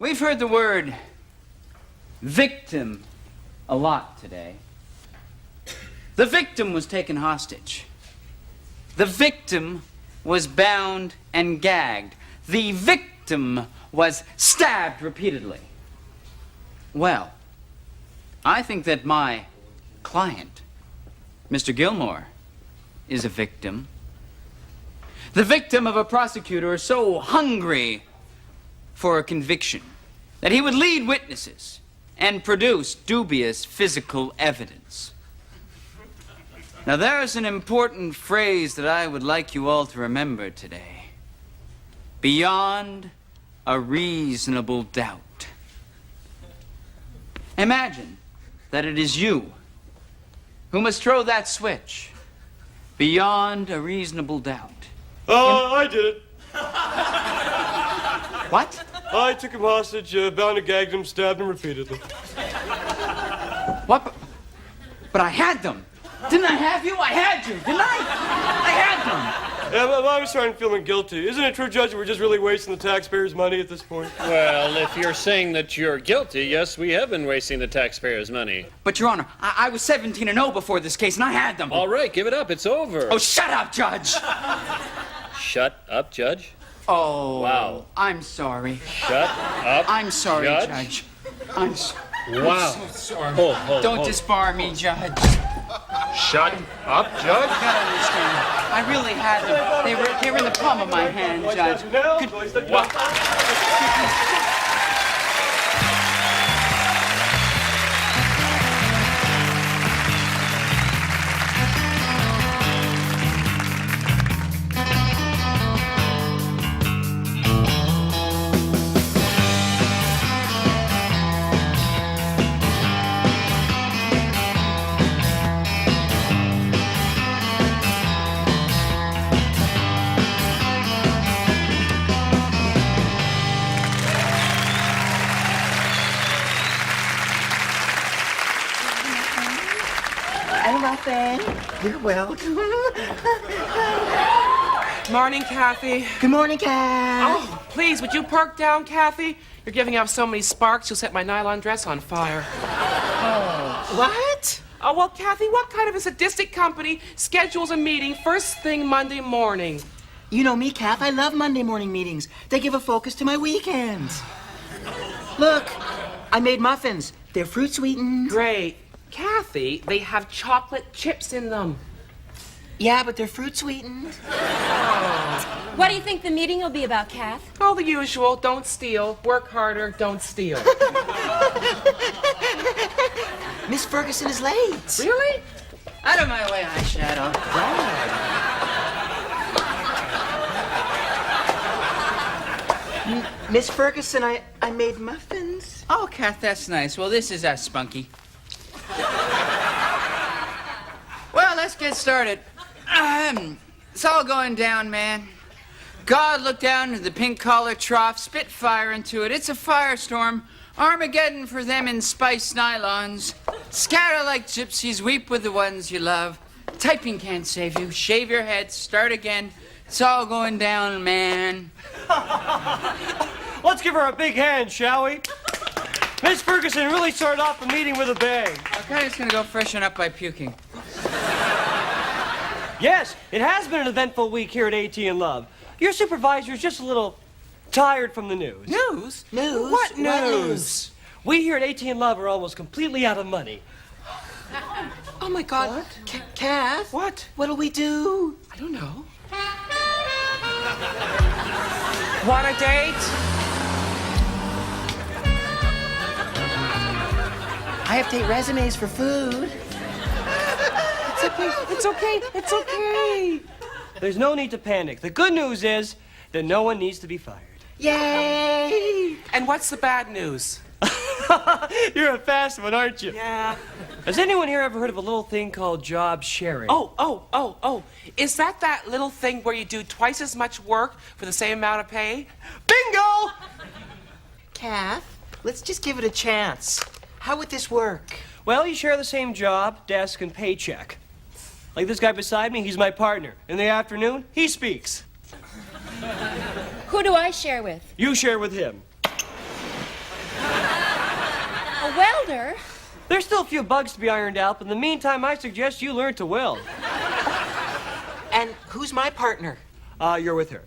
We've heard the word victim a lot today. The victim was taken hostage. The victim was bound and gagged. The victim was stabbed repeatedly. Well, I think that my client, Mr. Gilmore, is a victim. The victim of a prosecutor so hungry for a conviction that he would lead witnesses and produce dubious physical evidence. Now, there's an important phrase that I would like you all to remember today. Beyond a reasonable doubt. Imagine that it is you who must throw that switch. Beyond a reasonable doubt. Oh, I did it. What? I took him hostage, bound and gagged him, stabbed him repeatedly. What? But I had them. Didn't I have you? I had you, didn't I? I had them. Yeah, but I was starting feeling guilty. Isn't it true, Judge, that we're just really wasting the taxpayers' money at this point? Well, if you're saying that you're guilty, yes, we have been wasting the taxpayers' money. But, Your Honor, I was 17-0 before this case, and I had them. All right, give it up. It's over. Oh, shut up, Judge. Shut up, Judge? Oh. Wow. I'm sorry. Shut up, I'm sorry, Judge. I'm sorry. Wow. I'm so sorry. Hold, Don't disbar me, Judge. Shut up, Judge? You gotta understand. I really had them. They were in the palm of my hand, Judge. You're welcome. Morning, Kathy. Good morning, Kat. Oh, please, would you perk down, Kathy? You're giving off so many sparks, you'll set my nylon dress on fire. What? Oh, well, Kathy, what kind of a sadistic company schedules a meeting first thing Monday morning? You know me, Kath. I love Monday morning meetings. They give a focus to my weekends. Look, I made muffins. They're fruit sweetened. Great. Kathy, they have chocolate chips in them. Yeah, but they're fruit sweetened. What do you think the meeting will be about, Kath? Oh, the usual. Don't steal. Work harder. Don't steal. Miss Ferguson is late. Really? Out of my way, eyeshadow. Miss Ferguson, I made muffins. Oh, Kath, that's nice. Well, this is Spunky. Well, let's get started. It's all going down, man. God looked down into the pink-collar trough, spit fire into it. It's a firestorm. Armageddon for them in spiced nylons. Scatter like gypsies, weep with the ones you love. Typing can't save you. Shave your head, start again. It's all going down, man. Let's give her a big hand, shall we? Miss Ferguson really started off the meeting with a bang. Okay, just gonna go freshen up by puking. Yes, it has been an eventful week here at AT and Love. Your supervisor's just a little tired from the news. News? News? What news? We here at AT and Love are almost completely out of money. Oh, my God. What? Kath? What? What'll we do? I don't know. Want a date? I update resumes for food. It's okay. It's okay. It's okay. There's no need to panic. The good news is that no one needs to be fired. Yay! And what's the bad news? You're a fast one, aren't you? Yeah. Has anyone here ever heard of a little thing called job sharing? Oh. Is that little thing where you do twice as much work for the same amount of pay? Bingo! Kath, let's just give it a chance. How would this work? Well, you share the same job, desk, and paycheck. Like this guy beside me, he's my partner. In the afternoon, he speaks. Who do I share with? You share with him. welder. There's still a few bugs to be ironed out, but in the meantime, I suggest you learn to weld. And who's my partner? You're with her.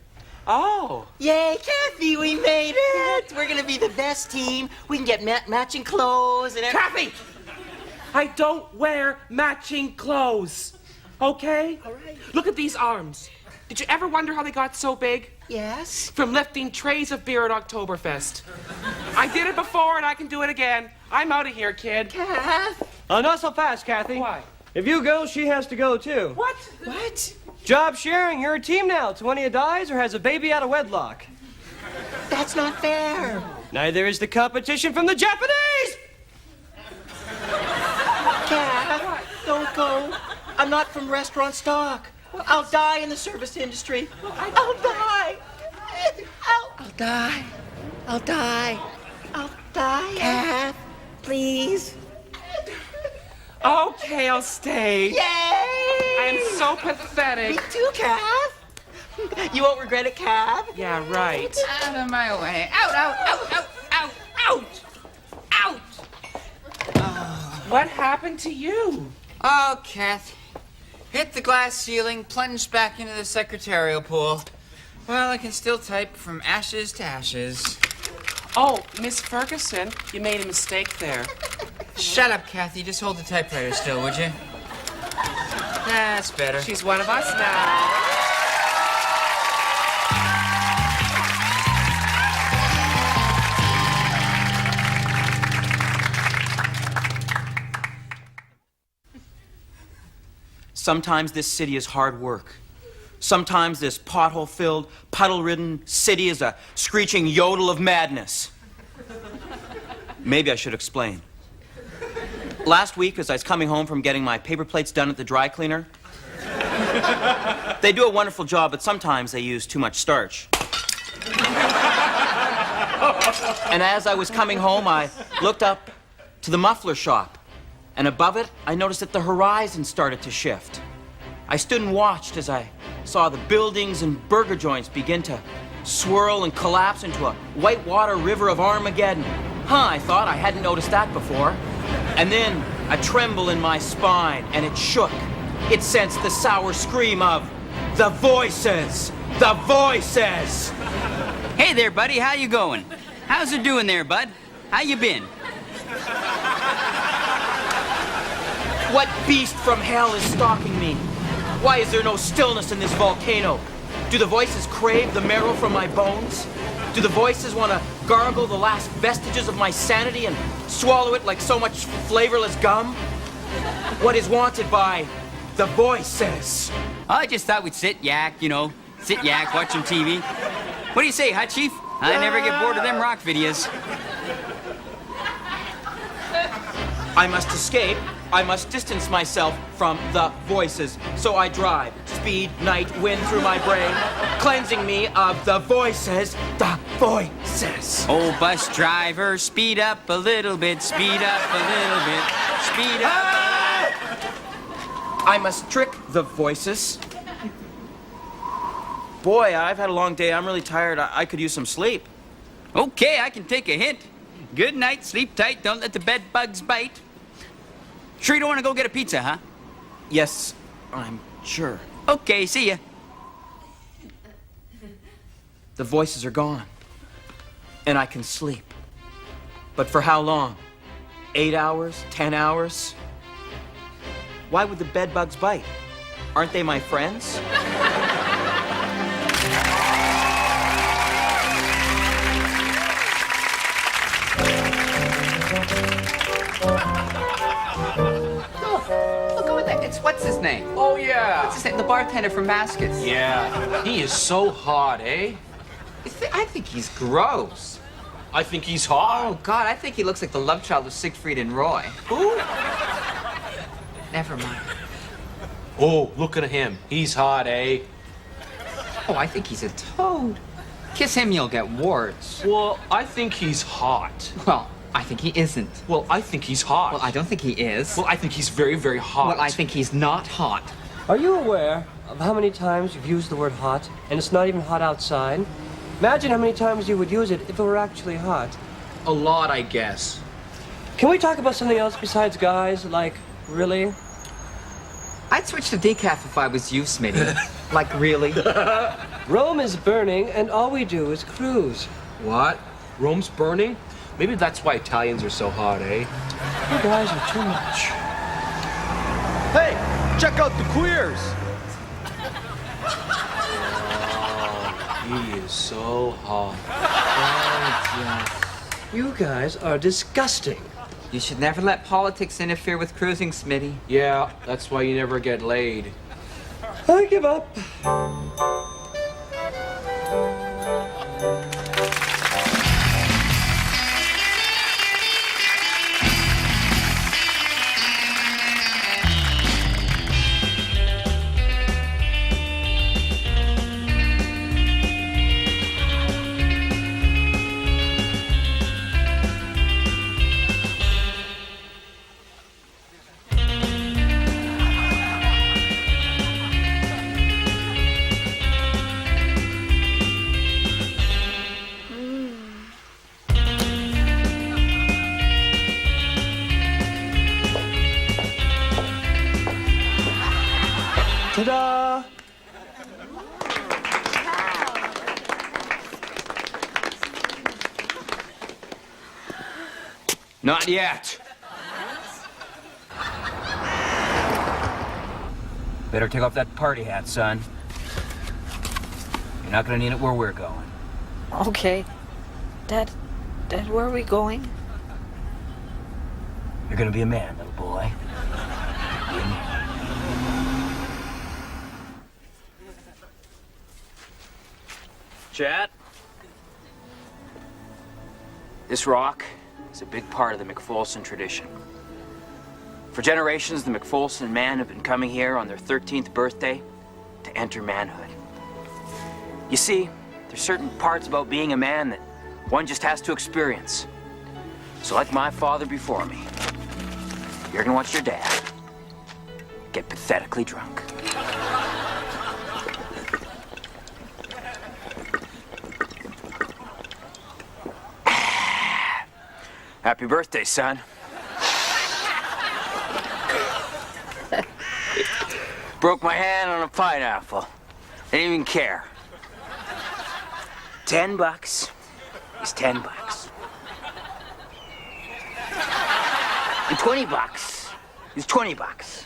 Oh. Yay, Kathy, we made it! We're gonna be the best team. We can get matching clothes and Kathy! I don't wear matching clothes. Okay? All right. Look at these arms. Did you ever wonder how they got so big? Yes? From lifting trays of beer at Oktoberfest. I did it before and I can do it again. I'm out of here, kid. Kath? Not so fast, Kathy. Why? If you go, she has to go, too. What? What? Job sharing, you're a team now. It's one of you dies or has a baby out of wedlock. That's not fair. Neither is the competition from the Japanese! Kath, don't go. I'm not from restaurant stock. I'll die in the service industry. I'll die. I'll die. I'll die. I'll die. Kath, please. Okay, I'll stay. Yay! I am so pathetic. Me too, Kath. You won't regret it, Kath. Yeah, right. Out of my way. Out, out, out, out, out, out, out. What happened to you? Oh, Kath. Hit the glass ceiling, plunged back into the secretarial pool. Well, I can still type from ashes to ashes. Oh, Miss Ferguson, you made a mistake there. Shut up, Kathy. Just hold the typewriter still, would you? That's better. She's one of us now. Sometimes this city is hard work. Sometimes this pothole-filled, puddle-ridden city is a screeching yodel of madness. Maybe I should explain. Last week, as I was coming home from getting my paper plates done at the dry cleaner, they do a wonderful job, but sometimes they use too much starch. And as I was coming home, I looked up to the muffler shop, and above it, I noticed that the horizon started to shift. I stood and watched as I saw the buildings and burger joints begin to swirl and collapse into a whitewater river of Armageddon. I thought, I hadn't noticed that before. And then a tremble in my spine, and it shook. It sensed the sour scream of the voices. The voices! Hey there, buddy. How you going? How's it doing there, bud? How you been? What beast from hell is stalking me? Why is there no stillness in this volcano? Do the voices crave the marrow from my bones? Do the voices want to gargle the last vestiges of my sanity and swallow it like so much flavorless gum? What is wanted by the voices? I just thought we'd sit yak, watch some TV. What do you say, huh, Chief? I never get bored of them rock videos. I must escape. I must distance myself from the voices. So I drive, speed, night, wind through my brain, cleansing me of the voices. The voices. Oh, bus driver, speed up a little bit, speed up a little bit, speed up. I must trick the voices. Boy, I've had a long day. I'm really tired. I could use some sleep. Okay, I can take a hint. Good night, sleep tight, don't let the bed bugs bite. Sure you don't want to go get a pizza, huh? Yes, I'm sure. Okay, see ya. The voices are gone, and I can sleep. But for how long? 8 hours? 10 hours? Why would the bed bugs bite? Aren't they my friends? Look over there. It's what's his name? Oh, yeah. What's his name? The bartender from Mascot's. Yeah. He is so hot, eh? I think he's gross. I think he's hot. Oh, God, I think he looks like the love child of Siegfried and Roy. Who? Never mind. Oh, look at him. He's hot, eh? Oh, I think he's a toad. Kiss him, you'll get warts. Well, I think he's hot. Well, I think he isn't. Well, I think he's hot. Well, I don't think he is. Well, I think he's very, very hot. Well, I think he's not hot. Are you aware of how many times you've used the word hot, and it's not even hot outside? Imagine how many times you would use it if it were actually hot. A lot, I guess. Can we talk about something else besides guys? Like, really? I'd switch to decaf if I was you, Smitty. Like, really? Rome is burning, and all we do is cruise. What? Rome's burning? Maybe that's why Italians are so hot, eh? You guys are too much. Hey, check out the queers. He is so hot. You guys are disgusting. You should never let politics interfere with cruising, Smitty. Yeah, that's why you never get laid. I give up. Ta-da! Not yet. Better take off that party hat, son. You're not gonna need it where we're going. Okay. Dad, where are we going? You're gonna be a man, little boy. Chad? This rock is a big part of the McPholson tradition. For generations, the McPholson men have been coming here on their 13th birthday to enter manhood. You see, there's certain parts about being a man that one just has to experience. So like my father before me, you're gonna watch your dad get pathetically drunk. Happy birthday, son. Broke my hand on a pineapple. Didn't even care. $10 is $10. And $20 is $20.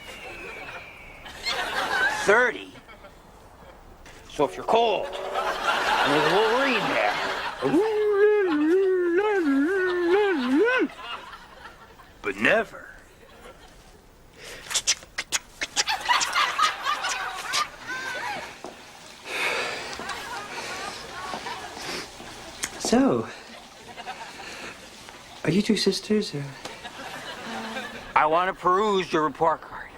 30. So if you're cold, and there's a Wolverine there. But never. So, are you two sisters, or? I want to peruse your report card.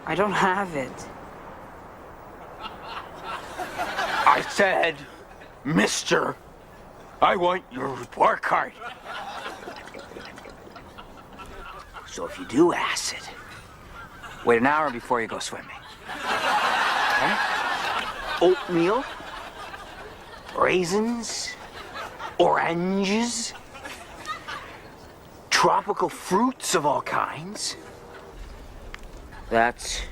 I don't have it. I said, mister, I want your report card. So if you do acid, wait an hour before you go swimming. Okay? Oatmeal, raisins, oranges, tropical fruits of all kinds. That's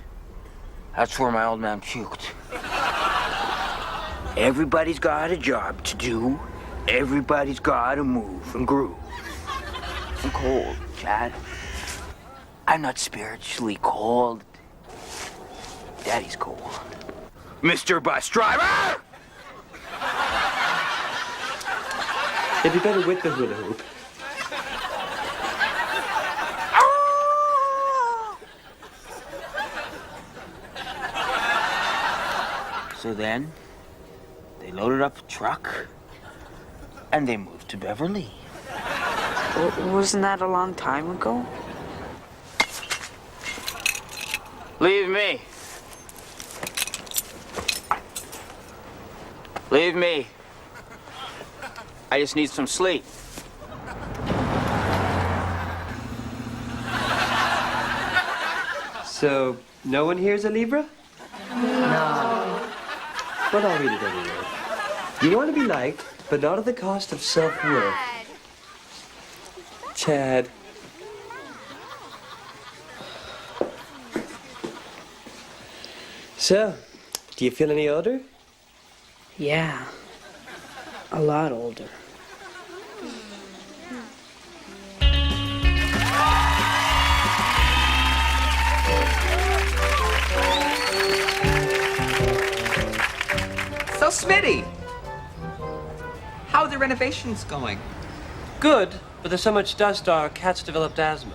where my old man puked. Everybody's got a job to do. Everybody's got to move and groove. I'm cold, Chad. I'm not spiritually cold. Daddy's cold. Mr. Bus Driver! It'd be better with the hula hoop. So then, they loaded up a truck, and they moved to Beverly. Wasn't that a long time ago? Leave me. Leave me. I just need some sleep. So, no one here's a Libra? No. But I'll read it anyway. You want to be liked, but not at the cost of self-worth. Chad, So, do you feel any older? Yeah. A lot older. So, Smitty, how are the renovations going? Good, but there's so much dust our cat's developed asthma.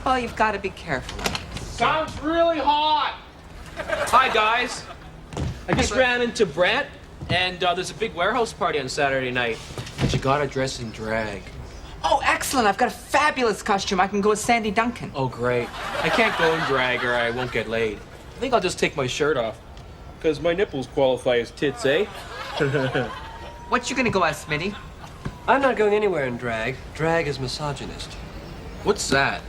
Well, you've got to be careful. Sounds really hot. Hi, guys. I just ran into Brett, and there's a big warehouse party on Saturday night. But you gotta dress in drag. Oh, excellent. I've got a fabulous costume. I can go as Sandy Duncan. Oh, great. I can't go in drag or I won't get laid. I think I'll just take my shirt off. Because my nipples qualify as tits, eh? What you gonna go as, Smitty? I'm not going anywhere in drag. Drag is misogynist. What's that?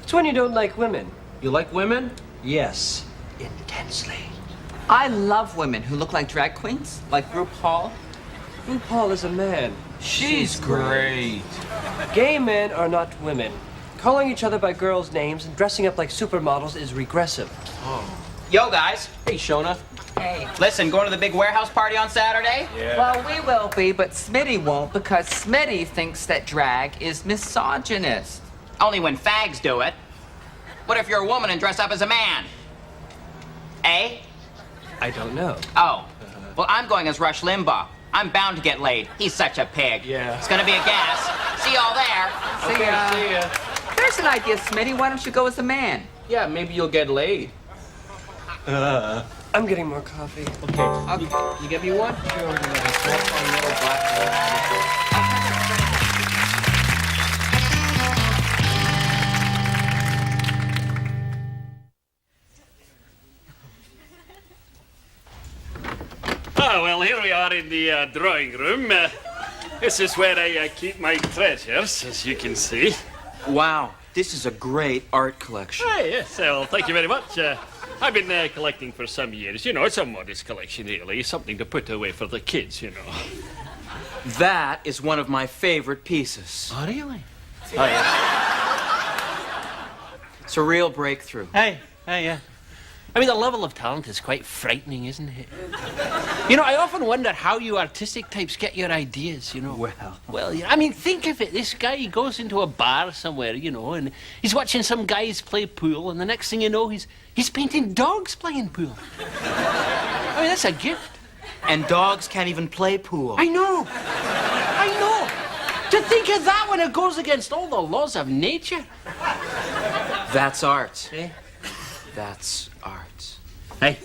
It's when you don't like women. You like women? Yes, intensely. I love women who look like drag queens, like RuPaul. RuPaul is a man. She's great. Gay men are not women. Calling each other by girls' names and dressing up like supermodels is regressive. Yo, guys. Hey, Shona. Hey. Listen, going to the big warehouse party on Saturday? Yeah. Well, we will be, but Smitty won't because Smitty thinks that drag is misogynist. Only when fags do it. What if you're a woman and dress up as a man? Eh? I don't know. Oh. Well, I'm going as Rush Limbaugh. I'm bound to get laid. He's such a pig. Yeah. It's gonna be a gas. See y'all there. See ya. See ya. There's an idea, Smitty. Why don't you go as a man? Yeah, maybe you'll get laid. I'm getting more coffee. Okay. You get me one? Ah, well, here we are in the drawing room. This is where I keep my treasures, as you can see. Wow, this is a great art collection. Ah, yes, well, thank you very much. I've been collecting for some years. You know, it's a modest collection, really. Something to put away for the kids, you know. That is one of my favorite pieces. Oh, really? Oh, yeah. It's a real breakthrough. Hey, yeah. I mean, the level of talent is quite frightening, isn't it? You know, I often wonder how you artistic types get your ideas, you know. Well, I mean, think of it. This guy, he goes into a bar somewhere, you know, and he's watching some guys play pool, and the next thing you know, he's painting dogs playing pool. I mean, that's a gift. And dogs can't even play pool. I know. To think of that when it goes against all the laws of nature. That's art. Eh? That's art. Hey,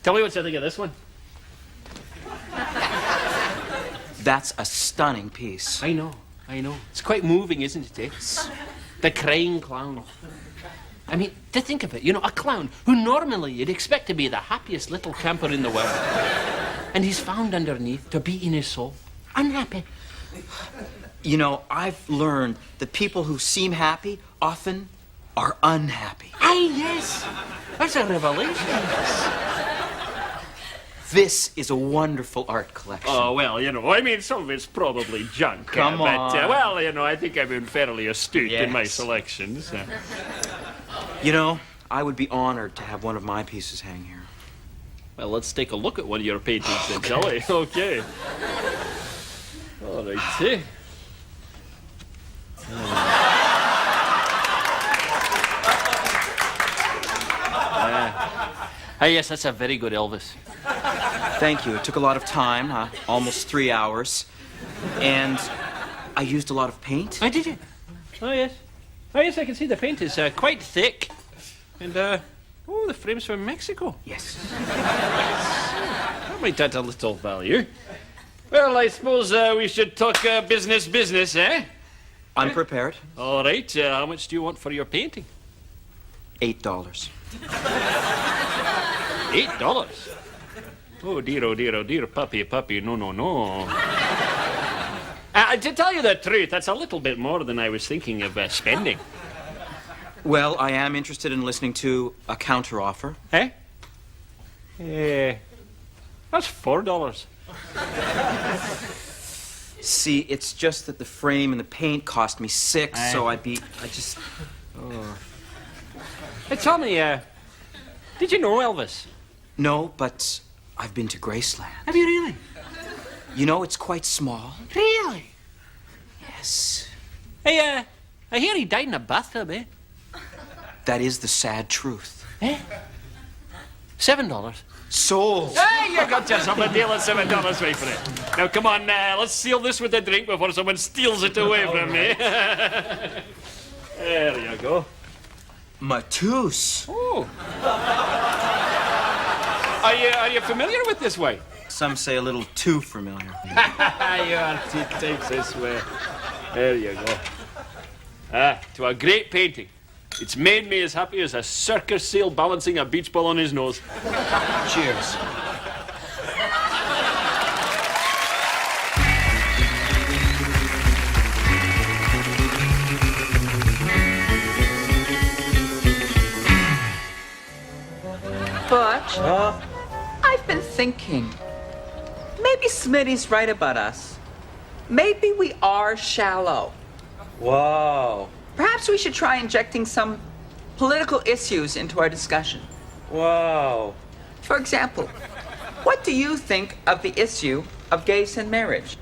tell me what you think of this one. That's a stunning piece. I know. It's quite moving, isn't it? The crying clown. I mean, to think of it, you know, a clown who normally you'd expect to be the happiest little camper in the world. And he's found underneath to be in his soul unhappy. You know, I've learned that people who seem happy often are unhappy. Aye, yes. That's a revelation. This is a wonderful art collection. Oh, well, you know, I mean, some of it's probably junk. Come on. But, well, you know, I think I've been fairly astute in my Yes. selections. You know, I would be honored to have one of my pieces hang here. Well, let's take a look at one of your paintings then, shall we? Okay. All righty. Yes, that's a very good Elvis. Thank you. It took a lot of time, almost 3 hours. And I used a lot of paint. Oh, did you? Oh, yes. Oh, yes, I can see the paint is quite thick. And, the frame's from Mexico. Yes. That might add a little value. Well, I suppose we should talk business, eh? I'm prepared. All right. How much do you want for your painting? $8. $8? Oh, dear, puppy, no. To tell you the truth, that's a little bit more than I was thinking of spending. Well, I am interested in listening to a counteroffer. Eh? That's $4. See, it's just that the frame and the paint cost me $6, so I just... Hey, tell me, Did you know Elvis? No, but I've been to Graceland. Have you really? You know, it's quite small. Really? Yes. Hey, I hear he died in a bathtub, eh? That is the sad truth. Eh? $7. Sold. Hey, you got yourself a deal at $7, wait for it. Now, come on, let's seal this with a drink before someone steals it away from me. There you go. Matus. Oh. Are you familiar with this way? Some say a little too familiar. Your teeth takes this way. There you go. To a great painting. It's made me as happy as a circus seal balancing a beach ball on his nose. Cheers. Butch, I've been thinking. Maybe Smitty's right about us. Maybe we are shallow. Wow. Perhaps we should try injecting some political issues into our discussion. Wow. For example, what do you think of the issue of gays in marriage?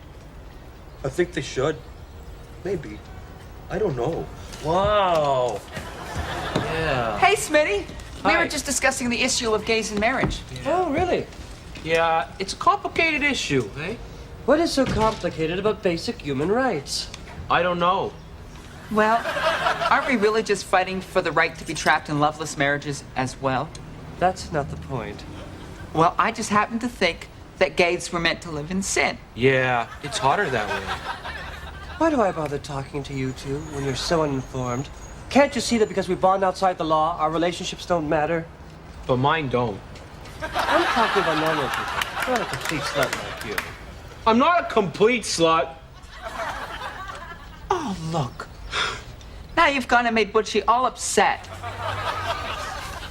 I think they should. Maybe. I don't know. Wow. Yeah. Hey, Smitty. We Hi. were just discussing the issue of gays in marriage. Oh, really? Yeah, it's a complicated issue, eh? What is so complicated about basic human rights? I don't know. Well, aren't we really just fighting for the right to be trapped in loveless marriages as well? That's not the point. Well, I just happen to think that gays were meant to live in sin. Yeah, it's harder that way. Why do I bother talking to you two when you're so uninformed? Can't you see that because we bond outside the law, our relationships don't matter? But mine don't. I'm talking about normal people, not a complete slut like you. I'm not a complete slut. Oh, look. Now you've gone and made Butchie all upset.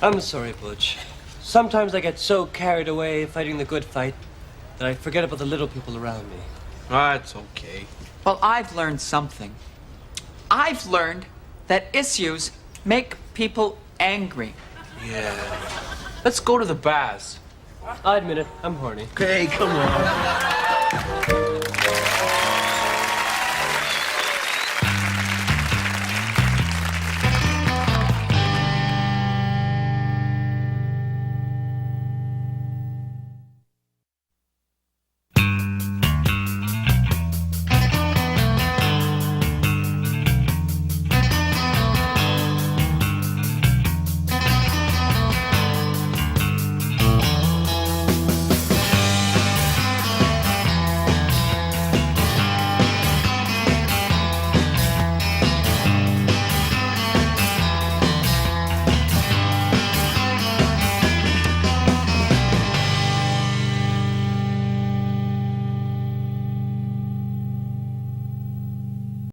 I'm sorry, Butch. Sometimes I get so carried away fighting the good fight that I forget about the little people around me. That's okay. Well, I've learned something. I've learned that issues make people angry. Yeah. Let's go to the baths. I admit it, I'm horny. Okay, come on.